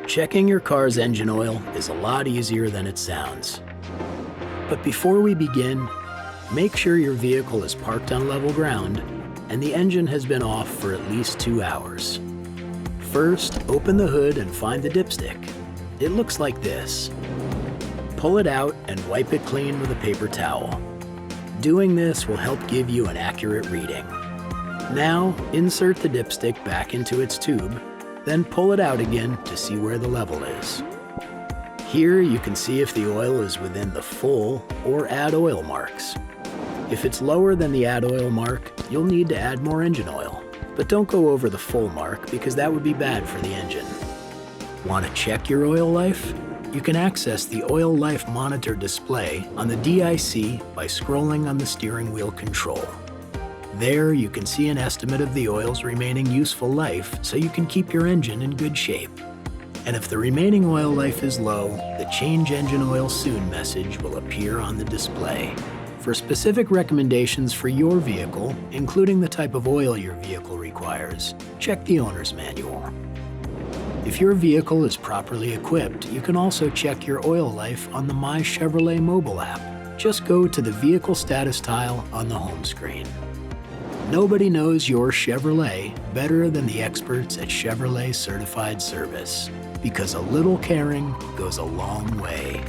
Checking your car's engine oil is a lot easier than it sounds. But before we begin, make sure your vehicle is parked on level ground and the engine has been off for at least 2 hours. First, open the hood and find the dipstick. It looks like this. Pull it out and wipe it clean with a paper towel. Doing this will help give you an accurate reading. Now, insert the dipstick back into its tube, then pull it out again to see where the level is. Here you can see if the oil is within the full or add oil marks. If it's lower than the add oil mark, you'll need to add more engine oil. But don't go over the full mark because that would be bad for the engine. Want to check your oil life? You can access the Oil Life Monitor display on the DIC by scrolling on the steering wheel control. There you can see an estimate of the oil's remaining useful life so you can keep your engine in good shape. And if the remaining oil life is low, the Change Engine Oil Soon message will appear on the display. For specific recommendations for your vehicle, including the type of oil your vehicle requires, check the owner's manual. If your vehicle is properly equipped, you can also check your oil life on the My Chevrolet mobile app. Just go to the Vehicle Status tile on the home screen. Nobody knows your Chevrolet better than the experts at Chevrolet Certified Service, because a little caring goes a long way.